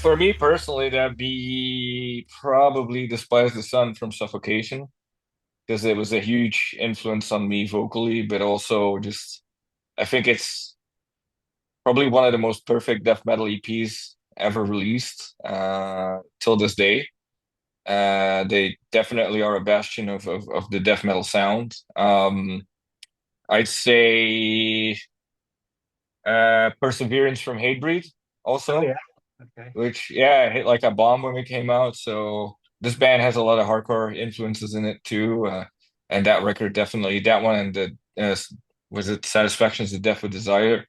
For me personally, that'd be probably Despise the Sun from Suffocation, because it was a huge influence on me vocally, but also just I think it's probably one of the most perfect death metal EPs ever released till this day. They definitely are a bastion of the death metal sound. I'd say Perseverance from Hatebreed Oh also, yeah. Okay. which yeah hit like a bomb when it came out. So this band has a lot of hardcore influences in it too, and that record definitely that one and the was it Satisfaction's the Death with Desire.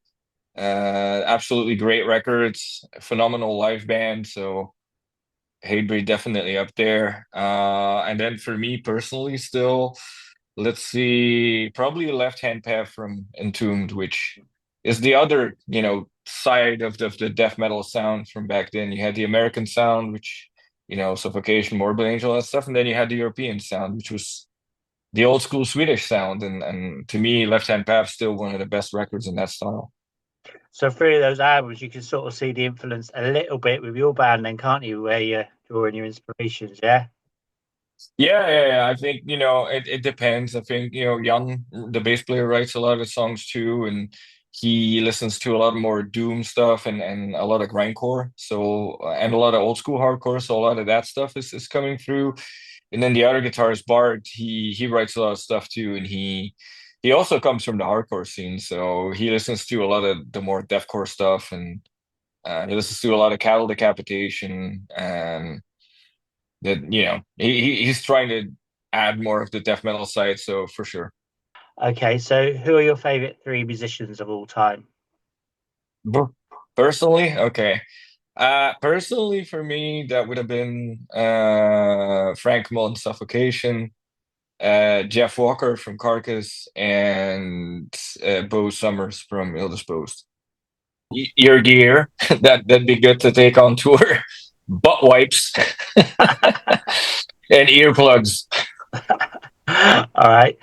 Absolutely great records, phenomenal live band. So Hatebreed definitely up there. And then for me personally, still, let's see, probably Left Hand Path from Entombed, which is the other, side of the death metal sound from back then. You had the American sound, which, Suffocation, Morbid Angel, and stuff, and then you had the European sound, which was the old school Swedish sound. And to me, Left Hand Path still one of the best records in that style. So through those albums, you can sort of see the influence a little bit with your band, then, can't you? Where you're drawing your inspirations, yeah. Yeah, yeah, yeah. I think, it depends. I think, Jan, the bass player, writes a lot of songs too, and he listens to a lot more doom stuff and a lot of grindcore. So, and a lot of old school hardcore. So a lot of that stuff is coming through. And then the other guitarist, Bart, he writes a lot of stuff too, and he also comes from the hardcore scene. So he listens to a lot of the more deathcore stuff, and he listens to a lot of Cattle Decapitation, and that he's trying to add more of the death metal side, so for sure. Okay, so who are your favorite three musicians of all time? But personally, okay. Personally for me, that would have been Frank Mullen Suffocation, Jeff Walker from Carcass, and Bo Summers from Ill Disposed. Your gear, that'd be good to take on tour. Butt wipes and earplugs. All right.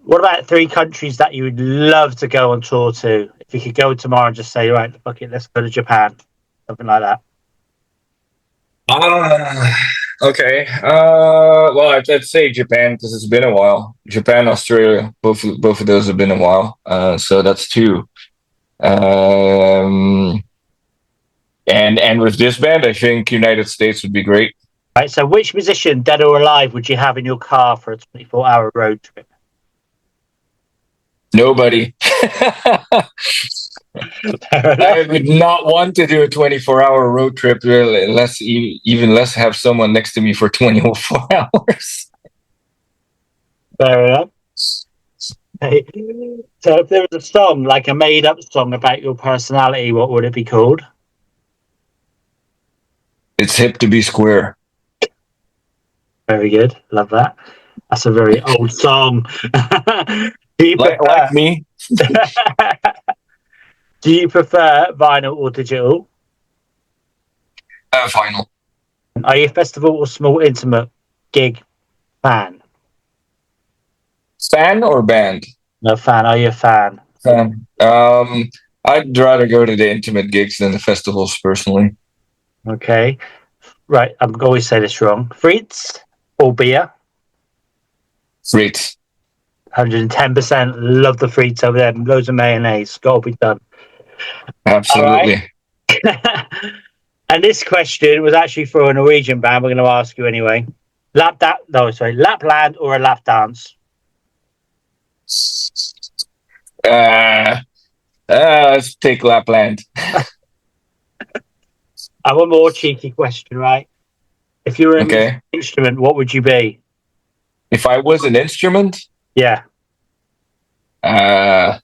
What about three countries that you would love to go on tour to? If you could go tomorrow and just say, right, fuck it, let's go to Japan, something like that. Ah, okay. Well, I'd say Japan because it's been a while. Japan, Australia, both of those have been a while. So that's two. Um, and with this band, I think United States would be great. Right. So, which musician, dead or alive, would you have in your car for a 24-hour road trip? Nobody. Fair enough. I would not want to do a 24-hour road trip, really, unless even less have someone next to me for 24 hours. Fair enough. Okay. So, if there was a song, like a made-up song about your personality, what would it be called? It's hip to be square. Very good. Love that. That's a very old song. Do you Like prefer? me, Do you prefer vinyl or digital? final. Are you a festival or small intimate gig fan? Fan or band? No fan. Are you a fan? Fan. I'd rather go to the intimate gigs than the festivals personally. Okay. Right. I'm going to always say this wrong. Frites or beer? Frites. 110%. Love the frites over there. Loads of mayonnaise. Got to be done. All right. Absolutely. And this question was actually for a Norwegian band. We're going to ask you anyway. Lapland or a lap dance? Uh, let's take Lapland. I have one more cheeky question, right? If you were an Okay. instrument, what would you be? If I was an instrument, Yeah. uh,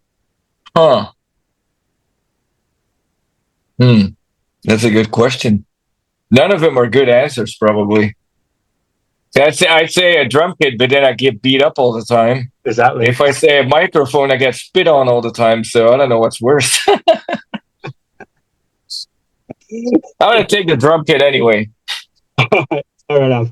huh. Hmm. That's a good question. None of them are good answers, probably. So I'd say a drum kit, but then I get beat up all the time. Exactly. If I say a microphone, I get spit on all the time. So I don't know what's worse. I'm gonna take the drum kit anyway. Fair enough.